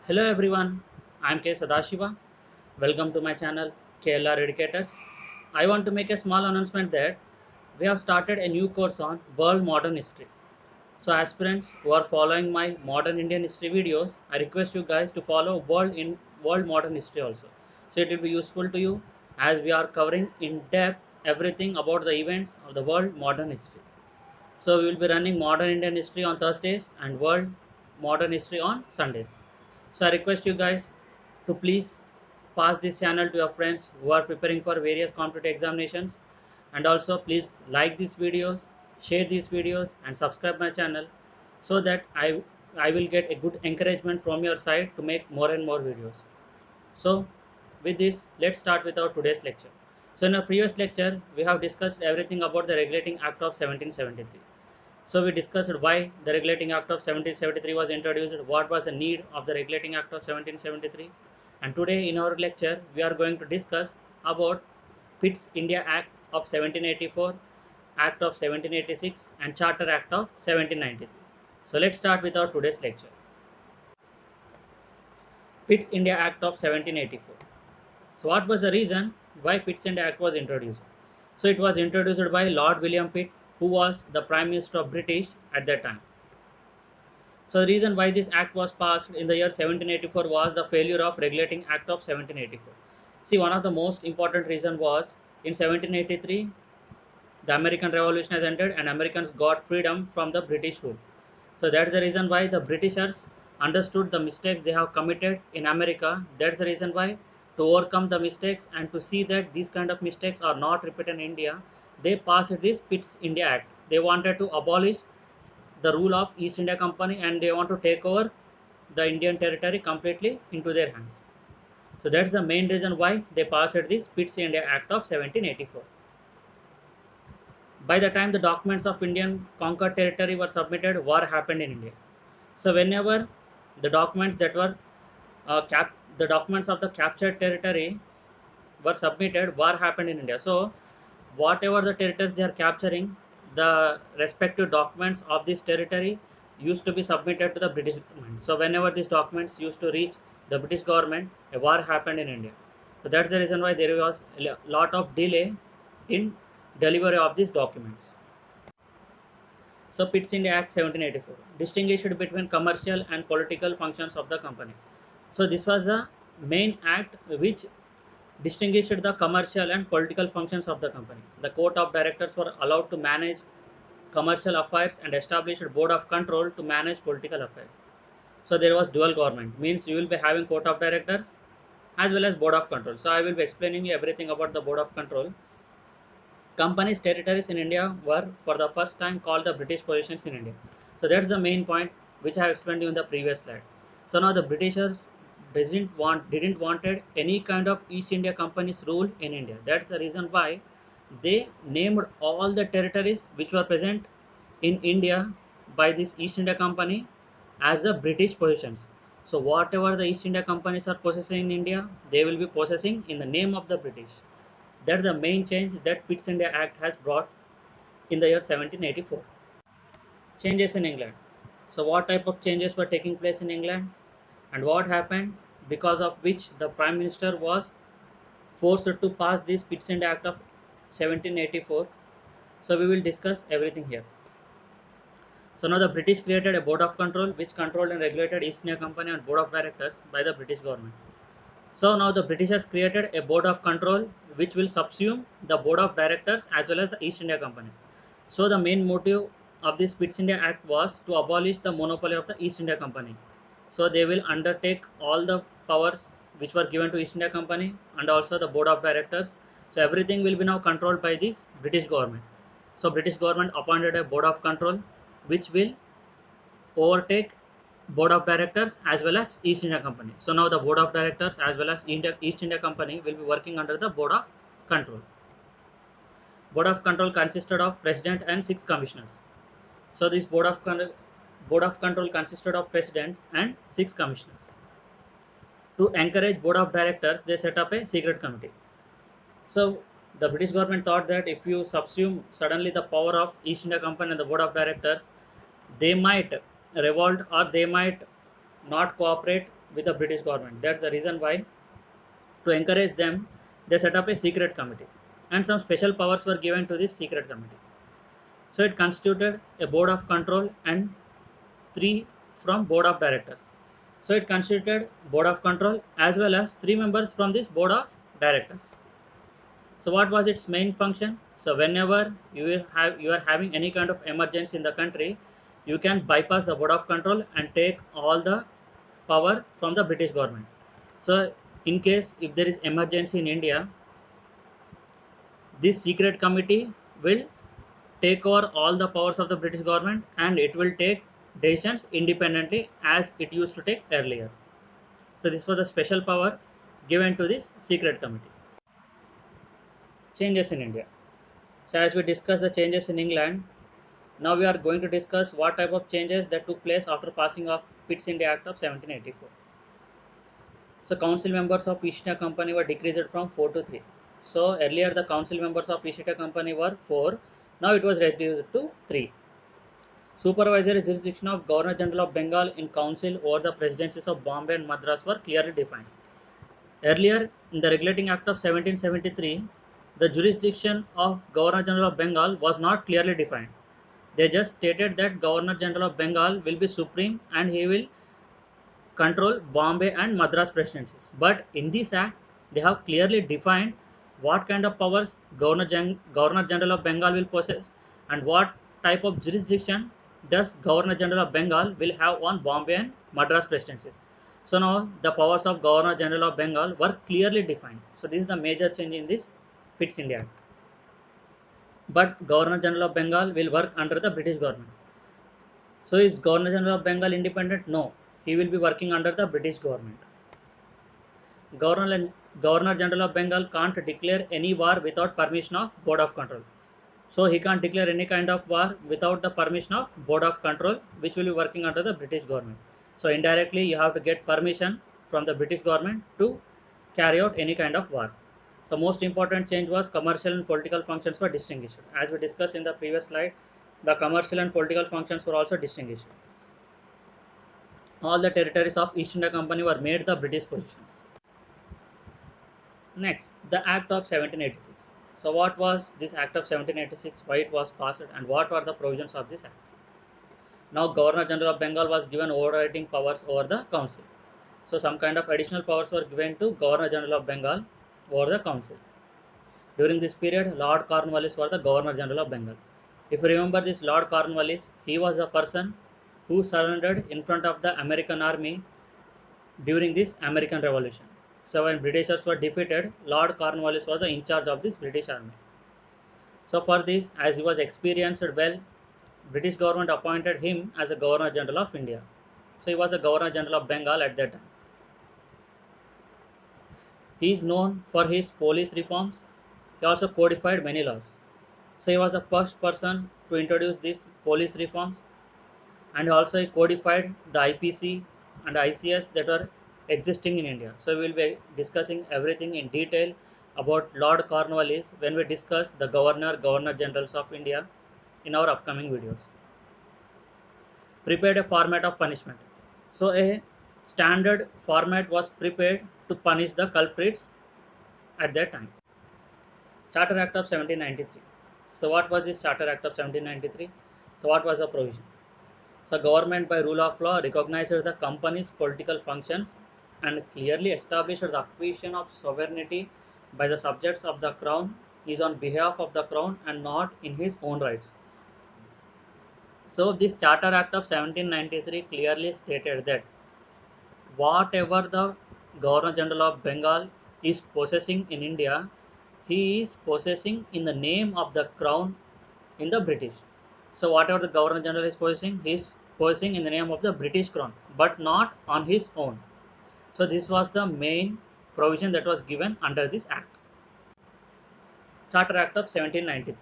Hello everyone, I am K. Sadashiva. Welcome to my channel KLR Educators. I want to make a small announcement that we have started a new course on World Modern History. So aspirants who are following my Modern Indian History videos, I request you guys to follow World Modern History also. So it will be useful to you as we are covering in depth everything about the events of the world modern history. So we will be running Modern Indian History on Thursdays and World Modern History on Sundays. So I request you guys to please pass this channel to your friends who are preparing for various competitive examinations, and also please like these videos, share these videos and subscribe my channel so that I will get a good encouragement from your side to make more and more videos. So with this, let's start with our today's lecture. So in our previous lecture, we have discussed everything about the Regulating Act of 1773. So we discussed why the Regulating Act of 1773 was introduced, what was the need of the Regulating Act of 1773, and today in our lecture we are going to discuss about Pitt's India Act of 1784, Act of 1786 and Charter Act of 1793. So let's start with our today's lecture. Pitt's India Act of 1784. So what was the reason why Pitt's India Act was introduced? So it was introduced by Lord William Pitt, who was the Prime Minister of British at that time. So the reason why this act was passed in the year 1784 was the failure of Regulating Act of 1784. See, one of the most important reason was in 1783 the American Revolution has ended and Americans got freedom from the British rule. So that's the reason why the Britishers understood the mistakes they have committed in America. That's the reason why, to overcome the mistakes and to see that these kind of mistakes are not repeated in India, they passed this Pitt's India Act. They wanted to abolish the rule of East India Company and they want to take over the Indian territory completely into their hands. So that's the main reason why they passed this Pitt's India Act of 1784. By the time the documents of Indian conquered territory were submitted, war happened in India. So whenever the documents that were the documents of the captured territory were submitted, war happened in India. So whatever the territories they are capturing, the respective documents of this territory used to be submitted to the British government. So whenever these documents used to reach the British government, a war happened in India. So that's the reason why there was a lot of delay in delivery of these documents. So Pitt's India Act 1784 distinguished between commercial and political functions of the company. So this was the main act which distinguished the commercial and political functions of the company. The court of directors were allowed to manage commercial affairs and established a board of control to manage political affairs. So there was dual government, means you will be having court of directors as well as board of control. So I will be explaining you everything about the board of control. Companies' territories in India were for the first time called the British possessions in India. So that's the main point which I have explained you in the previous slide. So now the Britishers didn't wanted any kind of East India Company's rule in India. That's the reason why they named all the territories which were present in India by this East India Company as the British possessions. So whatever the East India Companies are possessing in India, they will be possessing in the name of the British. That's the main change that Pitt's India Act has brought in the year 1784. Changes in England. So what type of changes were taking place in England and what happened because of which the Prime Minister was forced to pass this Pitt's India Act of 1784. So we will discuss everything here. So now the British created a board of control which controlled and regulated East India Company and board of directors by the British government. So now the Britishers created a board of control which will subsume the board of directors as well as the East India Company. So the main motive of this Pitt's India Act was to abolish the monopoly of the East India Company. So they will undertake all the powers which were given to East India Company and also the board of directors. So everything will be now controlled by this British government. So British government appointed a board of control which will overtake board of directors as well as East India Company. So now the board of directors as well as East India Company will be working under the board of control. Board of control consisted of president and 6 commissioners. So this board of control consisted of president and 6 commissioners. To encourage board of directors, they set up a secret committee. So the British government thought that if you subsume suddenly the power of East India Company and the board of directors, they might revolt or they might not cooperate with the British government. That's the reason why, to encourage them, they set up a secret committee, and some special powers were given to this secret committee. So it constituted a board of control and three from board of directors. So it constituted board of control as well as three members from this board of directors. So what was its main function? So whenever you are having any kind of emergency in the country, you can bypass the board of control and take all the power from the British government. So in case if there is emergency in India, this secret committee will take over all the powers of the British government, and it will take decisions independently as it used to take earlier. So this was a special power given to this secret committee. Changes in India. So as we discussed the changes in England, now we are going to discuss what type of changes that took place after passing of Pitt's India Act of 1784. So council members of East India Company were decreased from 4 to 3. So earlier the council members of East India Company were 4, now it was reduced to 3. Supervisory jurisdiction of Governor General of Bengal in council over the presidencies of Bombay and Madras were clearly defined. Earlier in the Regulating Act of 1773, the jurisdiction of Governor General of Bengal was not clearly defined. They just stated that Governor General of Bengal will be supreme and he will control Bombay and Madras presidencies. But in this act, they have clearly defined what kind of powers Governor General of Bengal will possess and what type of jurisdiction does Governor General of Bengal will have on Bombay and Madras presidencies. So now the powers of Governor General of Bengal were clearly defined. So this is the major change in this Pitt's India Act. But Governor General of Bengal will work under the British government. So is Governor General of Bengal independent? No, he will be working under the British government. Governor General of Bengal can't declare any war without permission of Board of Control. So he can't declare any kind of war without the permission of Board of Control, which will be working under the British government. So indirectly you have to get permission from the British government to carry out any kind of war. So most important change was commercial and political functions were distinguished. As we discussed in the previous slide, the commercial and political functions were also distinguished. All the territories of East India Company were made the British possessions. Next, the Act of 1786. So what was this Act of 1786, why it was passed, and what were the provisions of this Act? Now Governor General of Bengal was given overriding powers over the council. So some kind of additional powers were given to Governor General of Bengal over the council. During this period, Lord Cornwallis was the Governor General of Bengal. If you remember this Lord Cornwallis, he was a person who surrendered in front of the American army during this American Revolution. So when Britishers were defeated, Lord Cornwallis was in charge of this British army. So for this, as he was experienced well, British government appointed him as a Governor General of India. So he was a Governor General of Bengal at that time. He is known for his police reforms. He also codified many laws. So he was the first person to introduce these police reforms, and also he codified the IPC and ICS that were existing in India. So we will be discussing everything in detail about Lord Cornwallis when we discuss the Governor Generals of India in our upcoming videos. Prepared a format of punishment. So a standard format was prepared to punish the culprits at that time. Charter Act of 1793. So what was this Charter Act of 1793? So what was the provision? So government by rule of law recognized the company's political functions and clearly established the acquisition of sovereignty by the subjects of the crown is on behalf of the crown and not in his own rights. So this Charter Act of 1793 clearly stated that whatever the Governor General of Bengal is possessing in India, he is possessing in the name of the crown in the British. So whatever the Governor General is possessing, he is possessing in the name of the British crown, but not on his own. So this was the main provision that was given under this act. Charter Act of 1793.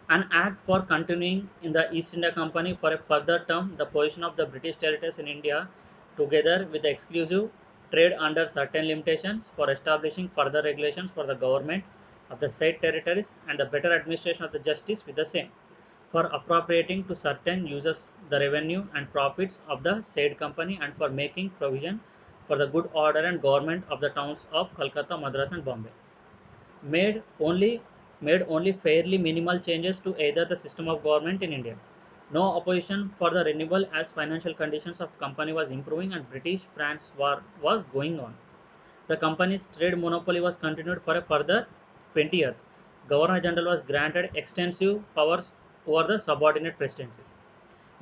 An act for continuing in the East India Company for a further term the position of the British territories in India, together with the exclusive trade under certain limitations, for establishing further regulations for the government of the said territories and the better administration of the justice with the same. for appropriating to certain users the revenue and profits of the said company and for making provision for the good order and government of the towns of Calcutta, Madras and Bombay. Made only made only fairly minimal changes to either the system of government in India. No opposition for the renewal as financial conditions of company was improving and British-France war was going on. The company's trade monopoly was continued for a further 20 years. Governor General was granted extensive powers over the subordinate presidencies.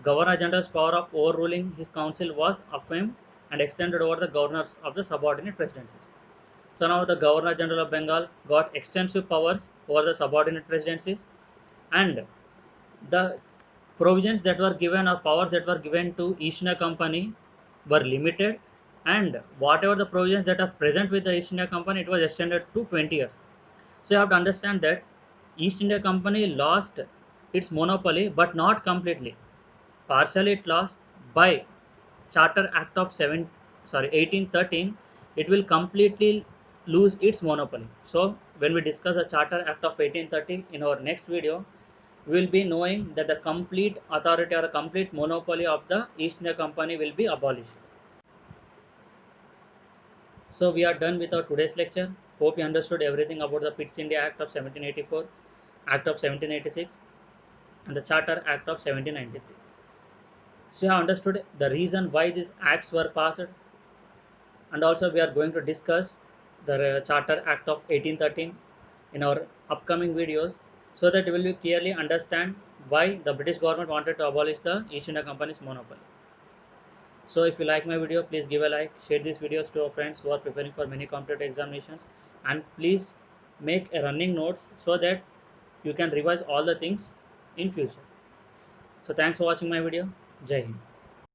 Governor General's power of overruling his council was affirmed and extended over the governors of the subordinate presidencies. So now the Governor General of Bengal got extensive powers over the subordinate presidencies, and the provisions that were given or powers that were given to East India Company were limited, and whatever the provisions that are present with the East India Company, it was extended to 20 years. So you have to understand that East India Company lost its monopoly, but not completely. Partially it lost by Charter Act of 1813. It will completely lose its monopoly. So when we discuss the Charter Act of 1830 in our next video, we will be knowing that the complete authority or the complete monopoly of the East India Company will be abolished. So we are done with our today's lecture. Hope you understood everything about the Pitt's India Act of 1784, Act of 1786, and the Charter Act of 1793. So you have understood the reason why these acts were passed, and also we are going to discuss the Charter Act of 1813 in our upcoming videos, so that you will clearly understand why the British government wanted to abolish the East India Company's monopoly. So if you like my video, please give a like, share these videos to your friends who are preparing for many competitive examinations, and please make a running notes so that you can revise all the things in future. So thanks for watching my video. Jai Hind.